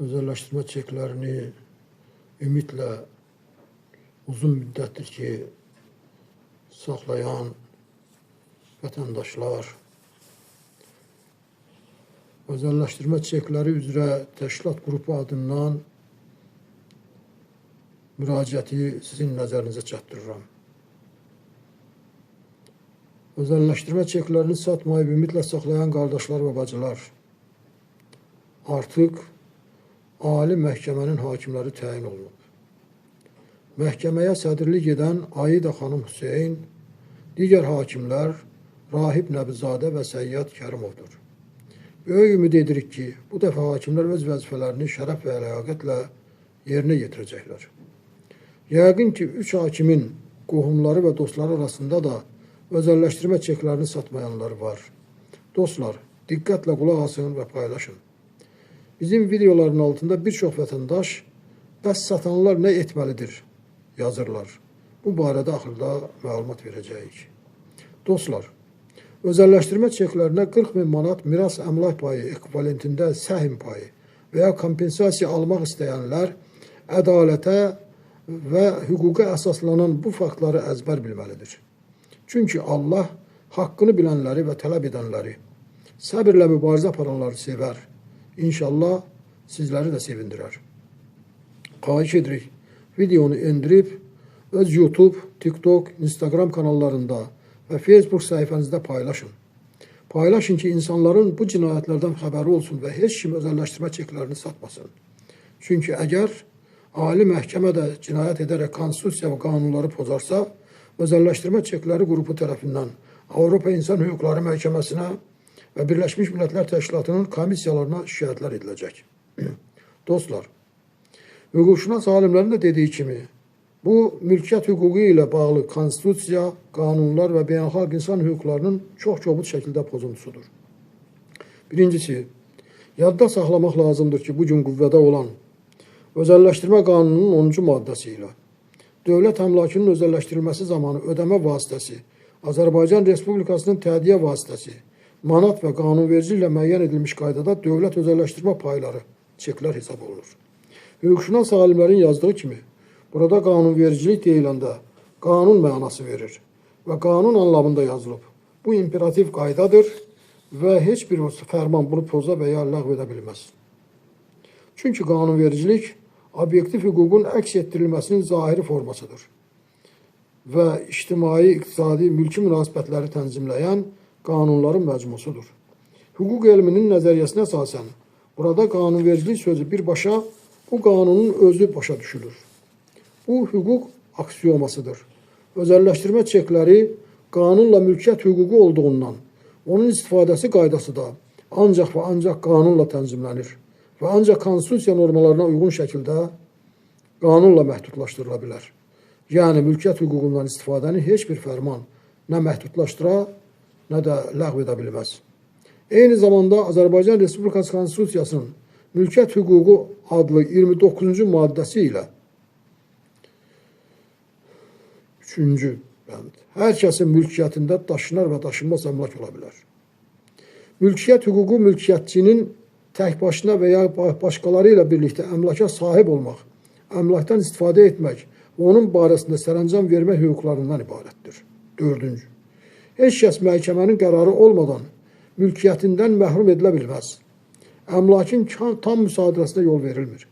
Özelleştirme çeklerini ümitle uzun müddettir ki saklayan vatandaşlar, özelleştirme çekleri üzere teşkilat grubu adından müraciəti sizin nəzərinizə çatdırıram. Özelleştirme çeklerini satmayıp ümitle saklayan kardeşler ve bacılar, artık Ali məhkəmənin hakimləri təyin olunub. Məhkəməyə sədrlik edən Aida xanım Hüseyin, digər hakimlər Rahib Nəbizadə və Səyyad Kərimovdur. Böyük ümid edirik ki, bu dəfə hakimlər öz vəzifələrini şərəf və ləyaqətlə yerinə yetirəcəklər. Yəqin ki, 3 hakimin qohumları və dostları arasında da özelleştirme çeklerini satmayanlar var. Dostlar, diqqətlə qulaq asın və paylaşın. Bizim videoların altında birçok vətəndaş bəs satanlar nə etməlidir yazırlar. Bu barədə axırda məlumat verəcəyik. Dostlar, özelleştirme çeklərinə 40.000 manat miras əmlak payı ekvivalentində səhm payı və ya kompensasiya almaq istəyənlər ədalətə və hüquqa əsaslanan bu faktları əzbər bilməlidir. Çünki Allah haqqını bilənləri və tələb edənləri, səbirlə mübarizə aparanları sevər. İnşallah sizləri də sevindirər. Xahiş edirik, videonu indirib, öz YouTube, TikTok, Instagram kanallarında və Facebook səhifənizdə paylaşın. Paylaşın ki, insanların bu cinayətlərdən xəbəri olsun və heç kim özelleştirme çeklərini satmasın. Çünki əgər Ali məhkəmə də cinayət edərək konstitusiya və qanunları pozarsa, özelleştirme çekləri qrupu tərəfindən Avropa İnsan Hüquqları Məhkəməsinə və Birləşmiş Millətlər Təşkilatının komissiyalarına şikayətlər ediləcək. Dostlar, hüquqşünas alimlərin də dediyi kimi, bu mülkiyyət hüququ ilə bağlı konstitusiya, qanunlar və beynəlxalq insan hüquqlarının çox kobud şəkildə pozuntusudur. Birincisi, yadda saxlamaq lazımdır ki, bugün qüvvədə olan özelleştirme qanununun 10-cu maddəsi ilə dövlət əmlakının özelleştirilməsi zamanı ödəmə vasitəsi, Azərbaycan Respublikasının tədiyyə vasitəsi, manat və qanunverici ilə müəyyən edilmiş qaydada dövlət özelleştirme payları, çeklər hesab olunur. Hüquqşünas alimlərin yazdığı kimi, burada qanunvericilik deyiləndə qanun mənası verir və qanun anlamında yazılıb. Bu imperativ qaydadır və heç bir fərman bunu poza və ya ləğv edə bilməz. Çünki qanunvericilik obyektiv hüququn əks etdirilməsinin zahiri formasıdır və ictimai, iqtisadi, mülki münasibətləri tənzimləyən qanunların məcmusudur. Hüquq elminin nəzəriyyəsinə əsasən burada qanunvericilik sözü birbaşa bu qanunun özü başa düşülür. Bu hüquq aksiomasıdır. Özelleştirme çekləri qanunla mülkiyyət hüququ olduğundan onun istifadəsi qaydası da ancaq və ancaq qanunla tənzimlənir və ancaq konstitusiya normalarına uyğun şəkildə qanunla məhdudlaşdırıla bilər. Yəni, mülkiyyət hüququndan istifadəni heç bir fərman nə məhdudlaşdıra, nə də ləğv edə bilməz. Eyni zamanda Azərbaycan Respublikası Konstitusiyasının mülkiyyət hüququ adlı 29-cu maddəsi ilə 3-cü bənd, hər kəsin mülkiyyətində daşınar və daşınmaz əmlak ola bilər. Mülkiyyət hüququ mülkiyyətçinin tək başına və ya başqaları ilə birlikdə əmlaka sahib olmaq, əmlakdan istifadə etmək və onun barəsində sərəncam vermək hüquqlarından ibarətdir. 4-cü. Heç kəs məhkəmənin qərarı olmadan mülkiyyətindən məhrum edilə bilməz. Əmlakın tam müsadirəsinə yol verilmir.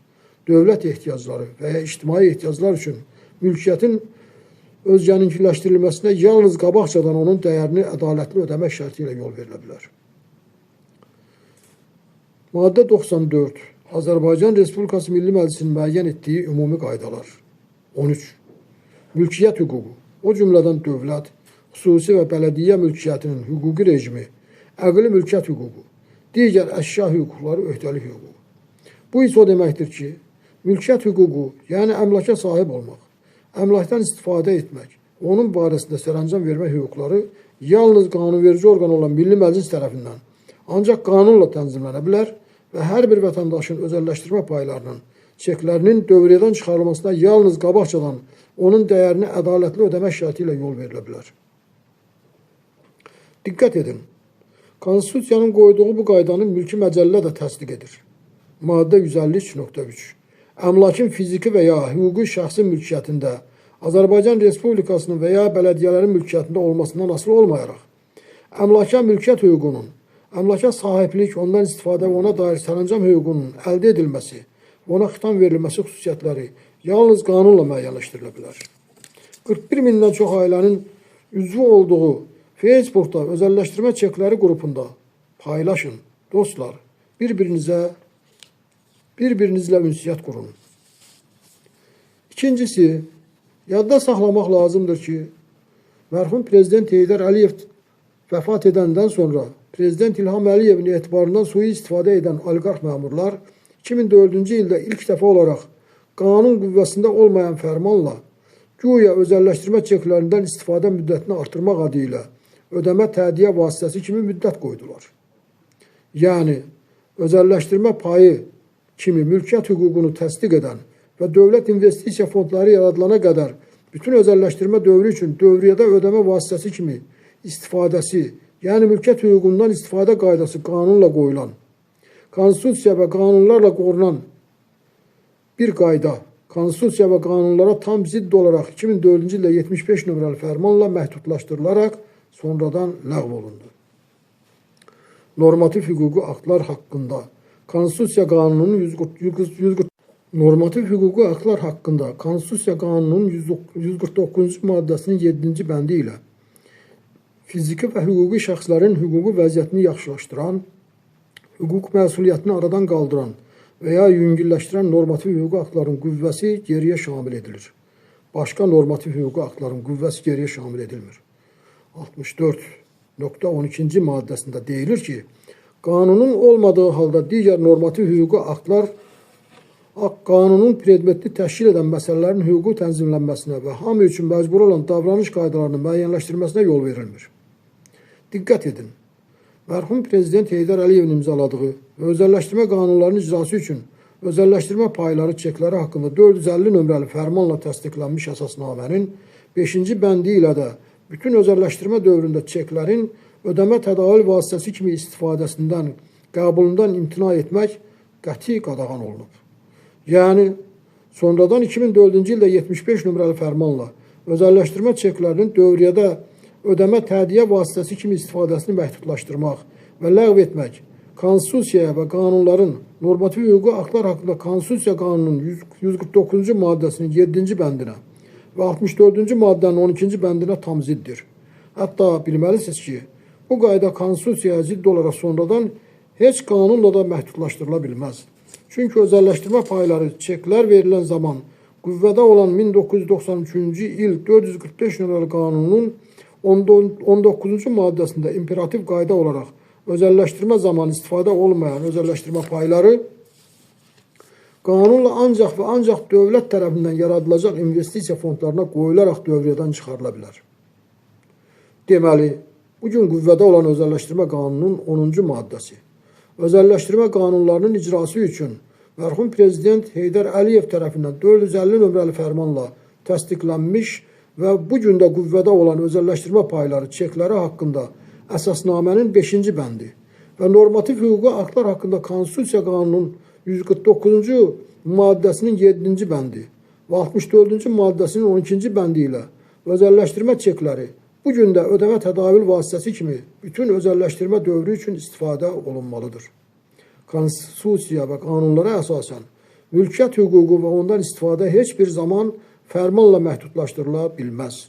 Dövlət ehtiyacları və ya ictimai ehtiyaclar üçün mülkiyyətin özgəninkiləşdirilməsinə yalnız qabaqcadan onun dəyərini ədalətli ödəmək şərti ilə yol verilə bilər. Maddə 94. Azərbaycan Respublikası Milli Məclisinin müəyyən etdiyi ümumi qaydalar. 13. Mülkiyyət hüququ, o cümlədən dövlət, xüsusi və bələdiyyə mülkiyyətinin hüquqi rejimi, əqli mülkiyyət hüququ, digər əşya hüquqları öhdəlik hüququ. Bu isə o deməkdir ki, mülkiyyət hüququ, yəni əmlaka sahib olmaq, əmlakdan istifadə etmək, onun barəsində sərəncam vermək hüquqları yalnız qanunverici orqan olan Milli Məclis tərəfindən ancaq qanunla tənzimlənə bilər və hər bir vətəndaşın özelləşdirmə paylarının, çeklərinin dövriyyədən çıxarılmasına yalnız qabaqcadan onun dəyərini ədalətli ödəmək şərti ilə yol verilə bilər. Diqqət edin, Konstitusiyanın qoyduğu bu qaydanın mülki məcəllə də təsdiq edir. Madde 153.3. Əmlakın fiziki və ya hüquqi şəxsin mülkiyyətində Azərbaycan Respublikasının və ya bələdiyyələrin mülkiyyətində olmasından asılı olmayaraq, əmlaka mülkiyyət hüququnun, əmlaka sahiblik, ondan istifadə və ona dair sərəncam hüququnun əldə edilməsi və ona xitam verilməsi xüsusiyyətləri yalnız qanunla müəyyənləşdirilə bilər. 41 mindən çox ailənin üzvü olduğu Facebookda özəlləşdirmə çekləri qrupunda paylaşın, dostlar, bir-birinizlə ünsiyyət qurun. İkincisi, yadda saxlamaq lazımdır ki, mərhum Prezident Heydər Əliyev vəfat edəndən sonra Prezident İlham Əliyevin etibarından sui-istifadə edən oliqarx məmurlar 2004-cü ildə ilk dəfə olaraq qanun qüvvəsində olmayan fərmanla güya özəlləşdirmə çeklərindən istifadə müddətini artırmaq adı ilə ödəmə tədiyyə vasitəsi kimi müddət qoydular. Yəni, özəlləşdirmə payı kimi mülkiyyət hüququnu təsdiq edən və dövlət investisiya fondları yaradılana qədər bütün özəlləşdirmə dövrü üçün dövriyyədə ödəmə vasitəsi kimi istifadəsi, yəni mülkiyyət hüququndan istifadə qaydası qanunla qoyulan, konstitusiya və qanunlarla qorunan bir qayda, konstitusiya və qanunlara tam zidd olaraq 2004-cü ildə 75 nömrəli fərmanla məhdudlaşdırılaraq sonradan ləğv olundu. Normativ hüquqi aktlar haqqında Konstitusiya qanununun 149-cu maddəsinin 7-ci bəndi ilə fiziki və hüquqi şəxslərin hüquqi vəziyyətini yaxşılaşdıran, hüquq məsuliyyətini aradan qaldıran və ya yüngülləşdirən normativ hüquqi aktların qüvvəsi geriyə şamil edilir. Başqa normativ hüquqi aktların qüvvəsi geriyə şamil edilmir. 64.12-ci maddəsində deyilir ki, qanunun olmadığı halda digər normativ hüquqi aktlar qanunun predmetli təşkil edən məsələlərin hüquqi tənzimlənməsinə və hamı üçün məcbur olan davranış qaydalarının müəyyənləşdirməsinə yol verilmir. Diqqət edin, mərhum Prezident Heydər Əliyevin imzaladığı və özəlləşdirmə qanunlarının icrası üçün özəlləşdirmə payları çekləri haqqında 450 nömrəli fərmanla təsdiqlənmiş əsasnamənin 5-ci bəndi ilə də bütün özəlləşdirmə dövründə çeklərin ödəmə tədavül vasitəsi kimi istifadəsindən, qəbulundan imtina etmək qəti qadağan olunub. Yəni, sonradan 2004-cü ildə 75 nömrəli fərmanla özəlləşdirmə çeklərinin dövriyyədə ödəmə tədiyyə vasitəsi kimi istifadəsini məhdudlaşdırmaq və ləğv etmək, konstitusiyaya və qanunların normativ hüquqi aktlar haqqında Konstitusiya qanununun 149-cu maddəsinin 7-ci bəndinə və 64-cü maddənin 12-ci bəndinə tam ziddir. Hətta bilməlisiniz ki, bu qayda konstitusiyaya zidd olaraq sonradan heç qanunla da məhdudlaşdırıla bilməz. Çünki özəlləşdirmə payları çeklər verilən zaman qüvvədə olan 1993-cü il 445 nömrəli qanunun 19-cu maddəsində imperativ qayda olaraq özəlləşdirmə zamanı istifadə olmayan özəlləşdirmə payları qanunla ancaq və ancaq dövlət tərəfindən yaradılacaq investisiya fondlarına qoyularaq dövriyyədən çıxarıla bilər. Deməli, bugün qüvvədə olan özəlləşdirmə qanununun 10-cu maddəsi, özəlləşdirmə qanunlarının icrası üçün mərhum Prezident Heydər Əliyev tərəfindən 450 nömrəli fərmanla təsdiqlənmiş və bugün də qüvvədə olan özəlləşdirmə payları çekləri haqqında əsasnamənin 5-ci bəndi və normativ hüquqi aktlar haqqında Konstitusiya qanununun 149-cu maddəsinin 7-ci bəndi və 64-cü maddəsinin 12-ci bəndi ilə özəlləşdirmə çekləri bugün də ödəmə tədavül vasitəsi kimi bütün özəlləşdirmə dövrü üçün istifadə olunmalıdır. Konstitusiya və qanunlara əsasən mülkiyyət hüququ və ondan istifadə heç bir zaman fərmanla məhdudlaşdırıla bilməz.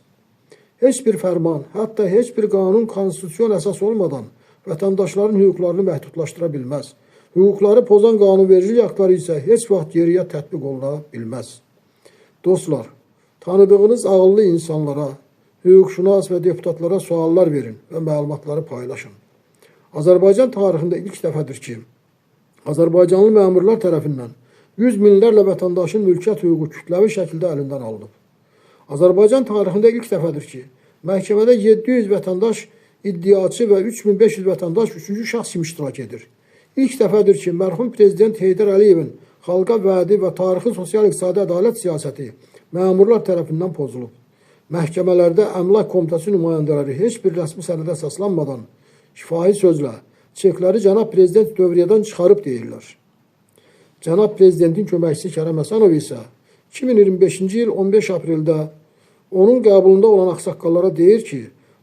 Heç bir fərman, hətta heç bir qanun konstitusyon əsas olmadan vətəndaşların hüquqlarını məhdudlaşdıra bilməz. Hüquqları pozan qanunvericilik aktları isə heç vaxt geriyə tətbiq oluna bilməz. Dostlar, tanıdığınız ağıllı insanlara, hüquqşünas və deputatlara suallar verin və məlumatları paylaşın. Azərbaycan tarixində ilk dəfədir ki, Azərbaycanlı məmurlar tərəfindən 100 minlərlə vətəndaşın mülkiyyət hüququ kütləvi şəkildə əlindən alınıb. Azərbaycan tarixində ilk dəfədir ki, məhkəmədə 700 vətəndaş iddiaçı və 3500 vətəndaş üçüncü şəxs kimi iştirak edir. İlk dəfədir ki, mərhum Prezident Heydər Əliyevin xalqa vədi və tarixi sosial-iqtisadi ədalət siyasəti məmurlar tərəfindən pozulub. Məhkəmələrdə əmlak komitəsi nümayəndələri heç bir rəsmi sənədə əsaslanmadan şifahi sözlə çekləri cənab prezident dövriyyədən çıxarıb deyirlər. Cənab Prezidentin köməkçisi Kərəm Həsənov isə 2025-ci il 15 apreldə onun qəbulunda olan ağsaqqallara deyir ki,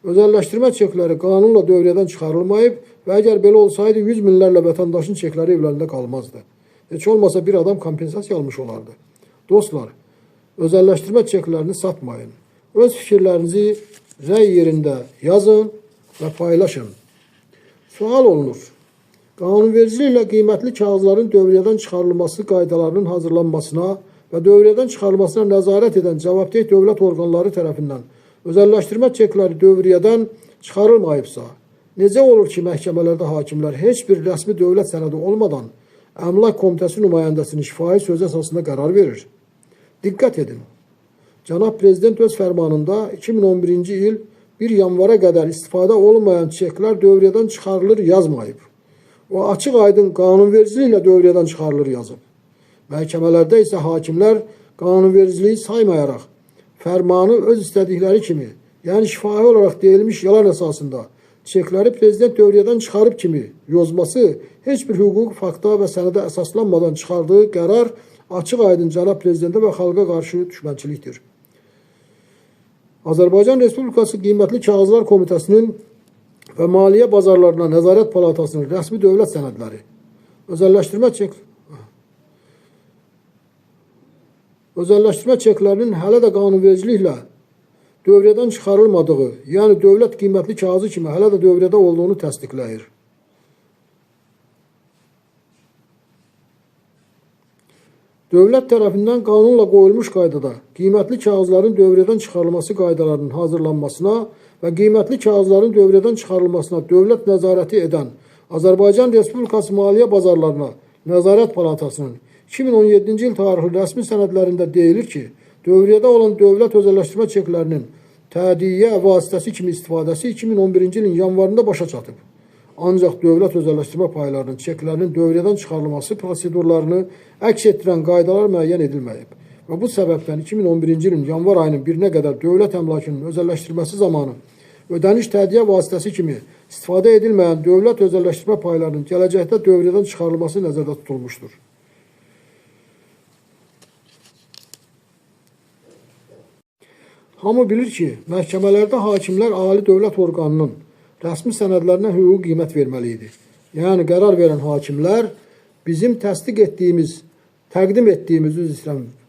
özəlləşdirmə çekləri qanunla dövrədən çıxarılmayıb və əgər belə olsaydı 100 minlərlə vətəndaşın çekləri evlərində qalmazdı. Heç olmasa bir adam kompensasiya almış olardı. Dostlar, özəlləşdirmə çeklərini satmayın. Öz fikirlərinizi rəy yerində yazın və paylaşın. Sual olunur. Qanunvericiliklə qiymətli kağızların dövrədən çıxarılması qaydalarının hazırlanmasına və dövrədən çıxarılmasına nəzarət edən cavabdeh dövlət orqanları tərəfindən özəlləşdirmə çekləri dövrədən çıxarılmayıbsa, necə olur ki, məhkəmələrdə hakimlər heç bir rəsmi dövlət sənədi olmadan Əmlak Komitəsi nümayəndəsinin şifahi söz əsasında qərar verir? Diqqət edin. Cənab Prezident öz fərmanında 2011-ci il 1 yanvara qədər istifadə olunmayan çeklər dövrədən çıxarılır yazmayıb. O açıq aydın qanunvericiliklə dövrədən çıxarılır yazıb. Məhkəmələrdə isə hakimlər qanunvericiliyi saymayaraq fərmanı öz istədikləri kimi, yəni şifahi olaraq deyilmiş yalan əsasında çekləri prezident dövrədən çıxarıb kimi yozması heç bir hüquqi fakta və sənədə əsaslanmadan çıxardığı qərar açıq aydın cənab prezidentə və xalqa qarşı düşmənçilikdir. Azərbaycan Respublikası Qiymətli Kağızlar Komitəsinin və Maliyyə Bazarlarına Nəzarət Palatasının rəsmi dövlət sənədləri, özəlləşdirmə çeklərinin hələ də qanunvericiliklə dövrədən çıxarılmadığı, yəni dövlət qiymətli kağızı kimi hələ də dövrədə olduğunu təsdiqləyir. Dövlət tərəfindən qanunla qoyulmuş qaydada qiymətli kağızların dövrədən çıxarılması qaydalarının hazırlanmasına və qiymətli kağızların dövrədən çıxarılmasına dövlət nəzarəti edən Azərbaycan Respublikası Maliyyə Bazarlarına Nəzarət Palatasının 2017-ci il tarixli rəsmi sənədlərində deyilir ki, dövrədə olan dövlət özəlləşdirmə çeklərinin tədiyyə vasitəsi kimi istifadəsi 2011-ci ilin yanvarında başa çatıb. Ancaq dövlət özəlləşdirmə paylarının çeklərinin dövrədən çıxarılması prosedurlarını əks etdirən qaydalar müəyyən edilməyib. Və bu səbəbdən 2011-ci ilin yanvar ayının 1-nə qədər dövlət əmlakının özəlləşdirməsi zamanı ödəniş tədiyyə vasitəsi kimi istifadə edilməyən dövlət özəlləşdirmə paylarının gələcəkdə dövrədən çıxarılması nəzərdə tutulmuşdur. Hamı bilir ki, məhkəmələrdə hakimlər ali dövlət orqanının rəsmi sənədlərinə hüquqi qiymət verməli idi. Yəni, qərar verən hakimlər bizim təsdiq etdiyimiz, təqdim etdiyimiz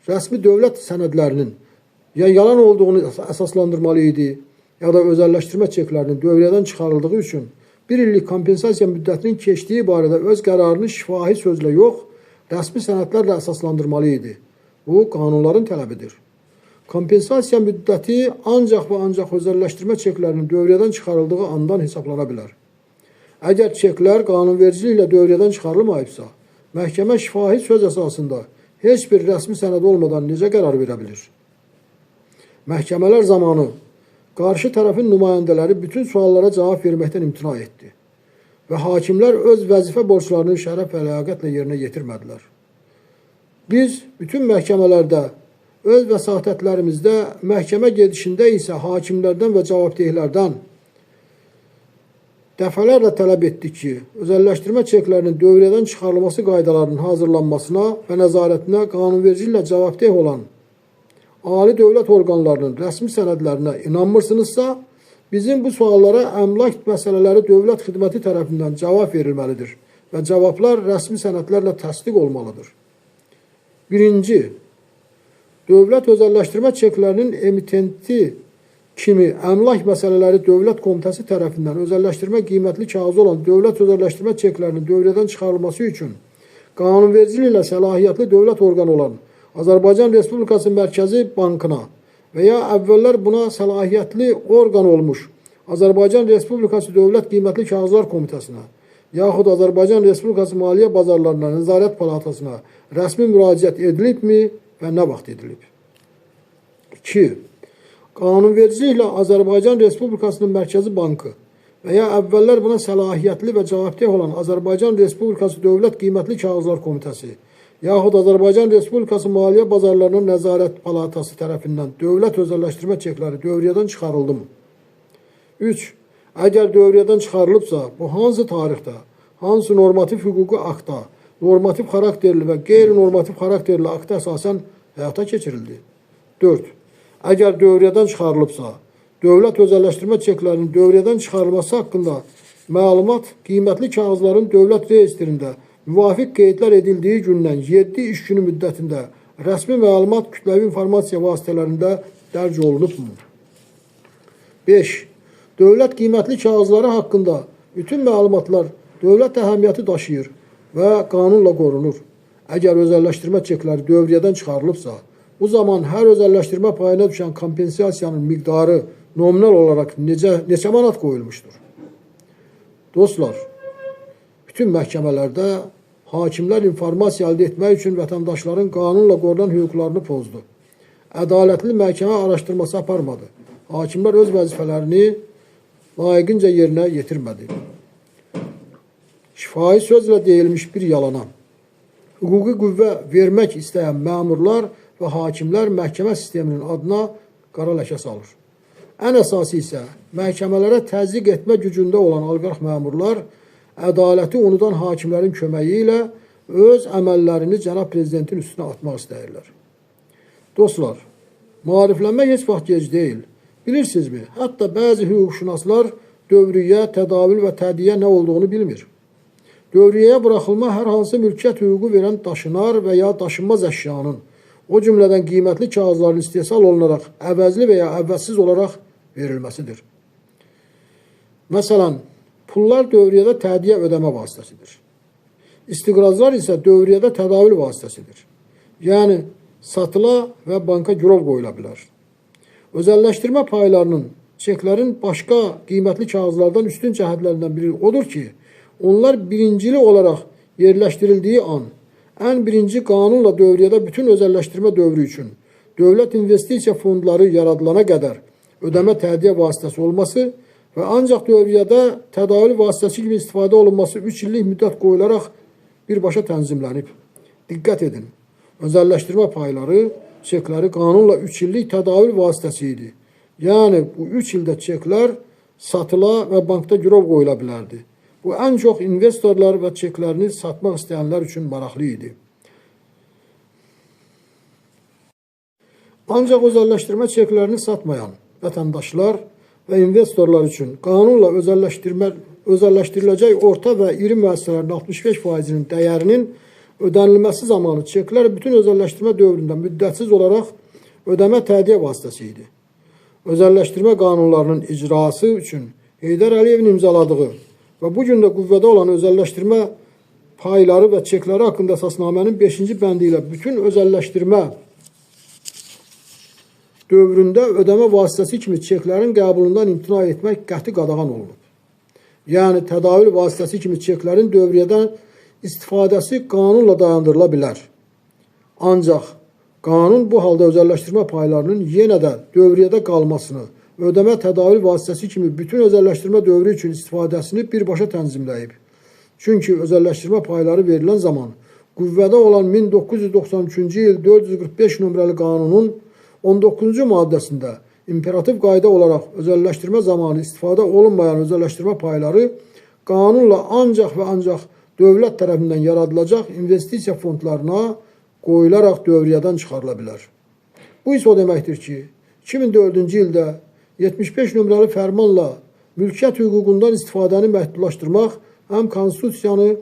rəsmi dövlət sənədlərinin ya yalan olduğunu əsaslandırmalı idi, ya da özəlləşdirmə çeklərinin dövrədən çıxarıldığı üçün 1 illik kompensasiya müddətinin keçdiyi barədə öz qərarını şifahi sözlə yox, rəsmi sənədlərlə əsaslandırmalı idi. Bu, qanunların tələbidir. Kompensasiya müddəti ancaq və ancaq özəlləşdirmə çeklərinin dövrədən çıxarıldığı andan hesablana bilər. Əgər çeklər qanunvericiliklə dövrədən çıxarılmayıbsa, məhkəmə şifahi söz əsasında heç bir rəsmi sənəd olmadan necə qərar verə bilir? Məhkəmələr zamanı qarşı tərəfin nümayəndələri bütün suallara cavab verməkdən imtina etdi və hakimlər öz vəzifə borclarını şərəf və ləyaqətlə yerinə yetirmədilər. Biz bütün məhkəmələrdə öz vəsatətlərimizdə, məhkəmə gedişində isə hakimlərdən və cavabdehlərdən dəfələrlə tələb etdik ki, özəlləşdirmə çeklərinin dövrədən çıxarılması qaydalarının hazırlanmasına və nəzarətinə qanunvericiliklə cavabdeh olan ali dövlət orqanlarının rəsmi sənədlərinə inanmırsınızsa, bizim bu suallara əmlak məsələləri dövlət xidməti tərəfindən cavab verilməlidir və cavablar rəsmi sənədlərlə təsdiq olmalıdır. 1. Dövlət özəlləşdirmə çeklərinin emitenti kimi əmlak məsələləri Dövlət Komitəsi tərəfindən özəlləşdirmə qiymətli kağızı olan dövlət özəlləşdirmə çeklərinin dövrədən çıxarılması üçün qanunvericiliklə səlahiyyətli dövlət orqanı olan Azərbaycan Respublikası Mərkəzi Bankına və ya əvvəllər buna səlahiyyətli orqan olmuş Azərbaycan Respublikası Dövlət Qiymətli Kağızlar Komitəsinə yaxud Azərbaycan Respublikası Maliyyə Bazarlarına Nəzarət Palatasına rəsmi müraciət edilibmi və nə vaxt edilib? 2. Qanunvericiliklə Azərbaycan Respublikasının Mərkəzi Bankı və ya əvvəllər buna səlahiyyətli və cavabdeh olan Azərbaycan Respublikası Dövlət Qiymətli Kağızlar Komitəsi yaxud Azərbaycan Respublikası Maliyyə Bazarlarının Nəzarət Palatası tərəfindən dövlət özəlləşdirmə çekləri dövrədən çıxarıldı mı? 3. Əgər dövrədən çıxarılıbsa, bu hansı tarixdə, hansı normativ hüquqi aktda normativ xarakterli və qeyri-normativ xarakterli aktə əsasən həyata keçirildi. 4. Əgər dövriyyədən çıxarılıbsa, dövlət özəlləşdirmə çeklərinin dövriyyədən çıxarılması haqqında məlumat qiymətli kağızların dövlət reyestrində müvafiq qeydlər edildiyi gündən 7 iş günü müddətində rəsmi məlumat kütləvi informasiya vasitələrində dərc olunubmu? 5. Dövlət qiymətli kağızları haqqında bütün məlumatlar dövlət əhəmiyyəti daşıyır və qanunla qorunur. Əgər özəlləşdirmə çekləri dövriyyədən çıxarılıbsa, bu zaman hər özəlləşdirmə payına düşən kompensasiyanın miqdarı nominal olaraq neçə manat qoyulmuşdur? Dostlar, bütün məhkəmələrdə hakimlər informasiya əldə etmək üçün vətəndaşların qanunla qorunan hüquqlarını pozdu. Ədalətli məhkəmə araşdırması aparmadı. Hakimlər öz vəzifələrini layiqincə yerinə yetirmədi. Şifahi sözlə deyilmiş bir yalana hüquqi qüvvə vermək istəyən məmurlar və hakimlər məhkəmə sisteminin adına qara ləkə salır. Ən əsası isə məhkəmələrə təzyiq etmə gücündə olan oliqarx məmurlar ədaləti unudan hakimlərin köməyi ilə öz əməllərini cənab prezidentin üstünə atmaq istəyirlər. Dostlar, maariflənmək heç vaxt gec deyil. Bilirsinizmi? Hətta bəzi hüquqşünaslar dövriyyə, tədavül və tədiyə nə olduğunu bilmir. Dövriyyəyə buraxılma hər hansı mülkiyyət hüququ verən daşınar və ya daşınmaz əşyanın, o cümlədən qiymətli kağızların istehsal olunaraq əvəzli və ya əvəzsiz olaraq verilməsidir. Məsələn, pullar dövriyyədə tədiyə ödəmə vasitəsidir. İstiqrazlar isə dövriyyədə tədavül vasitəsidir. Yəni, satıla və banka girov qoyula bilər. Özəlləşdirmə paylarının, çeklərin başqa qiymətli kağızlardan üstün cəhətlərindən biri odur ki, onlar birincili olaraq yerləşdirildiyi an, ən birinci qanunla dövriyyədə bütün özəlləşdirmə dövrü üçün dövlət investisiya fondları yaradılana qədər ödəmə tədiyə vasitəsi olması və ancaq dövriyyədə tədavül vasitəsi kimi istifadə olunması 3 illik müddət qoyularaq birbaşa tənzimlənib. Diqqət edin, özəlləşdirmə payları, çekləri qanunla 3 illik tədavül vasitəsi idi. Yəni, bu 3 ildə çeklər satıla və bankda girov qoyula bilərdi. Bu, ən çox investorlar və çeklərini satmaq istəyənlər üçün maraqlı idi. Ancaq özəlləşdirmə çeklərini satmayan vətəndaşlar və investorlar üçün qanunla özəlləşdiriləcək orta və iri müəssisələrin 65%-nin dəyərinin ödənilməsi zamanı çeklər bütün özəlləşdirmə dövründə müddətsiz olaraq ödəmə tədiyə vasitəsi idi. Özəlləşdirmə qanunlarının icrası üçün Heydər Əliyevin imzaladığı və bu gün də qüvvədə olan özəlləşdirmə payları və çekləri haqqında əsasnamənin 5-ci bəndi ilə bütün özəlləşdirmə dövründə ödəmə vasitəsi kimi çeklərin qəbulundan imtina etmək qəti qadağan olunub. Yəni, tədavül vasitəsi kimi çeklərin dövriyyədən istifadəsi qanunla dayandırıla bilər. Ancaq qanun bu halda özəlləşdirmə paylarının yenə də dövriyyədə qalmasını, ödəmə tədavül vasitəsi kimi bütün özəlləşdirmə dövrü üçün istifadəsini birbaşa tənzimləyib. Çünki özəlləşdirmə payları verilən zaman qüvvədə olan 1993-cü il 445 nömrəli qanunun 19-cu maddəsində imperativ qayda olaraq özəlləşdirmə zamanı istifadə olunmayan özəlləşdirmə payları qanunla ancaq və ancaq dövlət tərəfindən yaradılacaq investisiya fondlarına qoyularaq dövriyyədən çıxarıla bilər. Bu isə o deməkdir ki, 2004-cü ildə 75 nömrəli fərmanla mülkiyyət hüququndan istifadəni məhdudlaşdırmaq həm konstitusiyanı,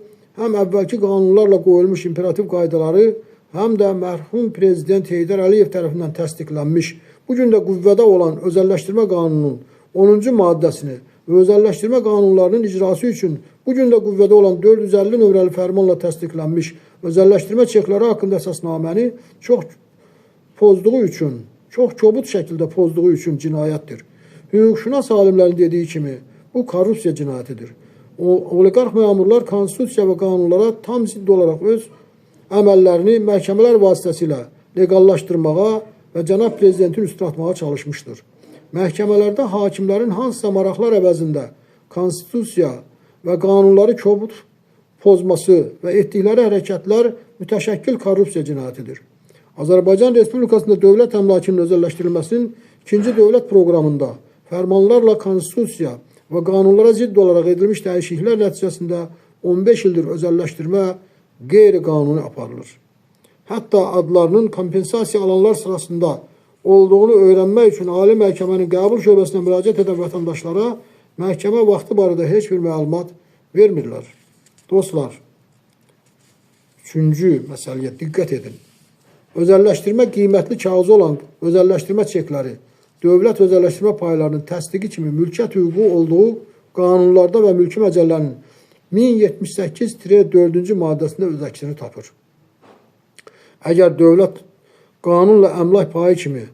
həm əvvəlki qanunlarla qoyulmuş imperativ qaydaları, həm də mərhum prezident Heydər Əliyev tərəfindən təsdiqlənmiş, bu gün də qüvvədə olan özəlləşdirmə qanununun 10-cu maddəsini və özəlləşdirmə qanunlarının icrası üçün bu gün də qüvvədə olan 450 nömrəli fərmanla təsdiqlənmiş özəlləşdirmə çekləri haqqında əsasnaməni çox kobud şəkildə pozduğu üçün cinayətdir. Hüquqşünas alimlərin dediyi kimi, bu korrupsiya cinayətidir. Oliqarx məmurlar konstitusiya və qanunlara tam zidd olaraq öz əməllərini məhkəmələr vasitəsilə legallaşdırmağa və cənab prezidentin üstünə atmağa çalışmışdır. Məhkəmələrdə hakimlərin hansısa maraqlar əvəzində konstitusiya və qanunları kobud pozması və etdikləri hərəkətlər mütəşəkkil korrupsiya cinayətidir. Azərbaycan Respublikasında dövlət əmlakının özəlləşdirilməsinin 2-ci dövlət proqramında fərmanlarla konstitusiya və qanunlara zidd olaraq edilmiş dəyişikliklər nəticəsində 15 ildir özəlləşdirmə qeyri-qanuni aparılır. Hatta adlarının kompensasiya alanlar sırasında olduğunu öğrenmək üçün Ali Məhkəmənin qəbul şöbəsinə müraciət edən vətəndaşlara məhkəmə vaxtı barədə heç bir məlumat vermirlər. Dostlar, üçüncü məsələyə diqqət edin. Özəlləşdirmə qiymətli kağızı olan özəlləşdirmə çekləri dövlət özəlləşdirmə paylarının təsdiqi kimi mülkiyyət hüququ olduğu qanunlarda və mülki məcəllənin 1078-4-cü maddəsində öz əksini tapır. Əgər dövlət qanunla əmlak payı kimi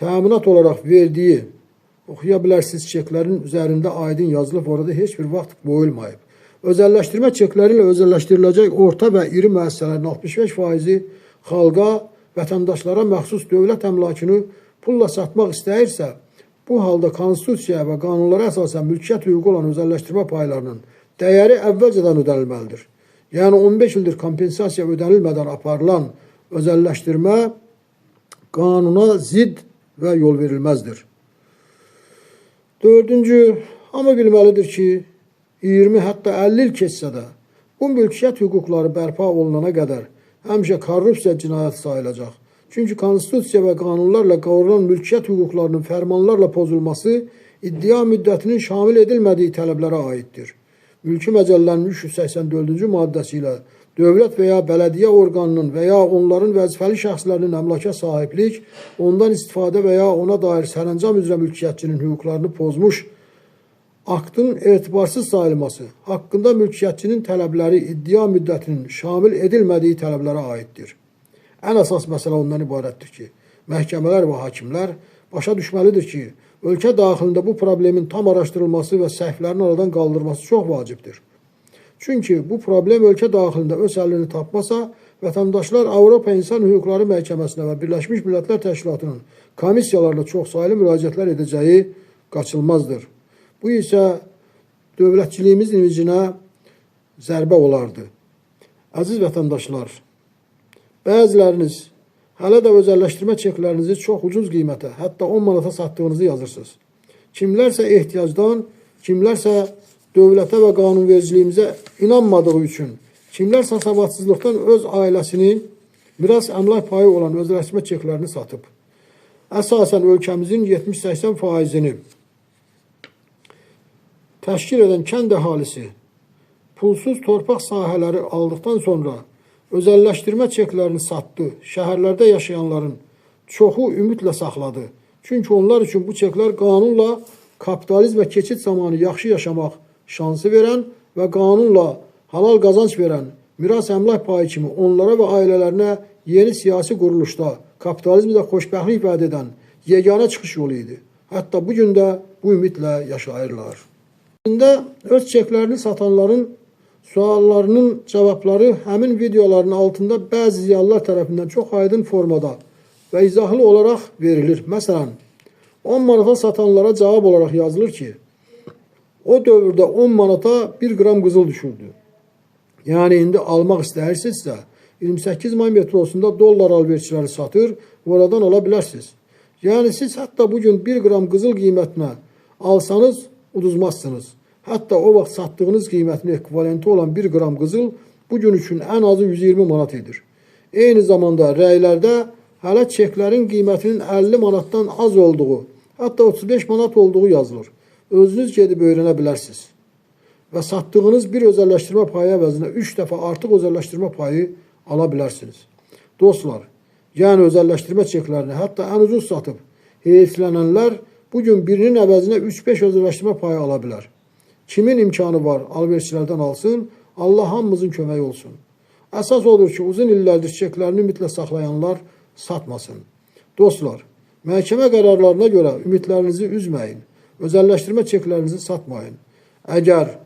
təminat olaraq verdiyi, oxuya bilərsiniz, çeklərin üzərində aydın yazılıb, orada heç bir vaxt qoyulmayıb. Özəlləşdirmə çekləri ilə özəlləşdiriləcək orta və iri müəssisələrin 65%-i xalqa, vətəndaşlara məxsus dövlət əmlakını pulla satmaq istəyirsə, bu halda konstitusiyaya və qanunlara əsasən mülkiyyət hüququ olan özəlləşdirmə paylarının dəyəri əvvəlcədən ödənilməlidir. Yəni 15 ildir kompensasiya ödənilmədən aparılan özəlləşdirmə qanuna zidd və yol verilməzdir. Dördüncü, hamı bilməlidir ki, 20, hətta 50 il keçsə də, bu mülkiyyət hüquqları bərpa olunana qədər həmişə korrupsiya cinayəti sayılacaq. Çünki konstitusiya və qanunlarla qorunan mülkiyyət hüquqlarının fərmanlarla pozulması iddia müddətinin şamil edilmədiyi tələblərə aiddir. Mülki məcəllənin 384-cü maddəsi ilə dövlət və ya bələdiyyə orqanının və ya onların vəzifəli şəxslərinin əmlaka sahiblik, ondan istifadə və ya ona dair sərəncam üzrə mülkiyyətçinin hüquqlarını pozmuş aktın etibarsız sayılması haqqında mülkiyyətçinin tələbləri iddia müddətinin şamil edilmədiyi tələblərə aiddir. Ən əsas məsələ ondan ibarətdir ki, məhkəmələr və hakimlər başa düşməlidir ki, ölkə daxilində bu problemin tam araşdırılması və səhvlərin aradan qaldırılması çox vacibdir. Çünki bu problem ölkə daxilində öz həllini tapmasa, vətəndaşlar Avropa İnsan Hüquqları Məhkəməsinə və Birləşmiş Millətlər Təşkilatının komissiyalarına çoxsaylı müraciətlər edəcəyi qaçılmazdır. Bu isə dövlətçiliyimizin ivicinə zərbə olardı. Əziz vətəndaşlar, bəziləriniz hələ də özəlləşdirmə çeklərinizi çox ucuz qiymətə, hətta 10 manata satdığınızı yazırsınız. Kimlərsə ehtiyacdan, kimlərsə dövlətə və qanunvericiliyimizə inanmadığı üçün, kimlərsə savadsızlıqdan öz ailəsinin miras əmlak payı olan özəlləşdirmə çeklərini satıb. Əsasən ölkəmizin 70-80%-ni təşkil edən kənd əhalisi pulsuz torpaq sahələri aldıqdan sonra özəlləşdirmə çeklərini satdı. Şəhərlərdə yaşayanların çoxu ümidlə saxladı. Çünki onlar üçün bu çeklər qanunla kapitalizmə keçid zamanı yaxşı yaşamaq şansı verən və qanunla halal qazanc verən miras əmlak payı kimi onlara və ailələrinə yeni siyasi quruluşda kapitalizmdə xoşbəxtlik vəd edən yeganə çıxış yolu idi. Hətta bugün də bu ümidlə yaşayırlar. Öz çeklərini satanların suallarının cavabları həmin videoların altında bəzi ziyalılar tərəfindən çox aydın formada və izahlı olaraq verilir. Məsələn, 10 manata satanlara cavab olaraq yazılır ki, o dövrdə 10 manata 1 qram qızıl düşürdü. Yəni, indi almaq istəyirsinizsə, 28 may metrosunda dollar alverçiləri satır, oradan ala bilərsiniz. Yəni, siz hətta bugün 1 qram qızıl qiymətinə alsanız, uduzmazsınız. Hətta o vaxt satdığınız qiymətin ekvivalenti olan 1 qram qızıl bugün üçün ən azı 120 manat edir. Eyni zamanda rəylərdə hələ çeklərin qiymətinin 50 manatdan az olduğu, hətta 35 manat olduğu yazılır. Özünüz gedib öyrənə bilərsiniz. Və satdığınız bir özəlləşdirmə payı əvəzinə 3 dəfə artıq özəlləşdirmə payı ala bilərsiniz. Dostlar, yəni özəlləşdirmə çeklərini hətta ən ucuz satıb heyflənənlər bugün birinin əvəzinə 3-5 özəlləşdirmə payı ala bilər. Kimin imkanı var, alverçilərdən alsın, Allah hamımızın köməyi olsun. Əsas odur ki, uzun illərdir çeklərini ümidlə saxlayanlar satmasın. Dostlar, məhkəmə qərarlarına görə ümidlərinizi üzməyin, özəlləşdirmə çeklərinizi satmayın. Əgər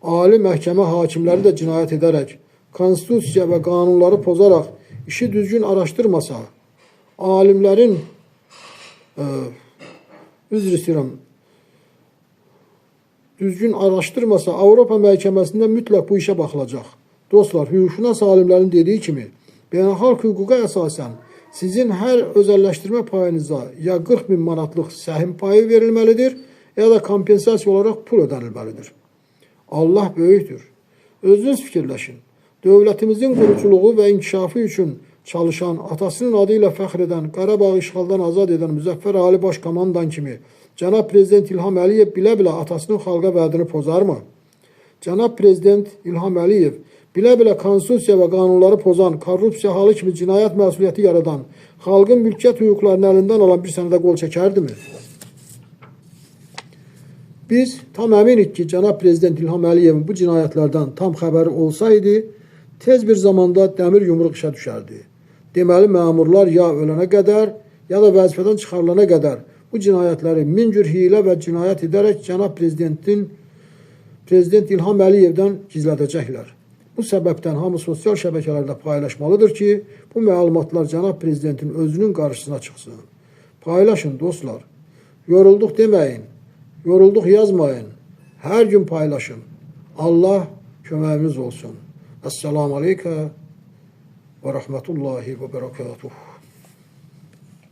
Ali Məhkəmə hakimləri də cinayət edərək, konstitusiya və qanunları pozaraq işi düzgün araşdırmasa, alimlərin, düzgün araşdırmasa, Avropa məhkəməsində mütləq bu işə baxılacaq. Dostlar, hüquqşünas alimlərin dediyi kimi, beynəlxalq hüquqa əsasən sizin hər özəlləşdirmə payınıza ya 40 bin manatlıq səhim payı verilməlidir, ya da kompensasiya olaraq pul ödənilməlidir. Allah böyükdür. Özünüz fikirləşin. dövlətimizin quruculuğu və inkişafı üçün çalışan, atasının adı ilə fəxr edən, Qarabağı işğaldan azad edən Müzəffər Ali Baş Komandan kimi Cənab Prezident İlham Əliyev bilə-bilə atasının xalqa vədini pozarmı? Cənab Prezident İlham Əliyev bilə-bilə konstitusiya və qanunları pozan, korrupsiya halı kimi cinayət məsuliyyəti yaradan, xalqın mülkiyyət hüquqlarını əlindən alan bir sənədə qol çəkərdimi? Biz tam əminik ki, Cənab Prezident İlham Əliyevin bu cinayətlərdən tam xəbəri olsaydı, tez bir zamanda dəmir yumruq işə düşərdi. Deməli, məmurlar ya ölənə qədər, ya da vəzifədən çıxarılana qədər bu cinayətləri min cür hilə və cinayət edərək Cənab Prezident İlham Əliyevdən gizlədəcəklər. Bu səbəbdən hamı sosial şəbəkələrdə paylaşmalıdır ki, bu məlumatlar Cənab Prezidentin özünün qarşısına çıxsın. Paylaşın dostlar. Yorulduq deməyin. Yorulduq yazmayın. Hər gün paylaşın. Allah köməyimiz olsun. Esselamu aleykə və rəhmətullahi və bərəkatuhu.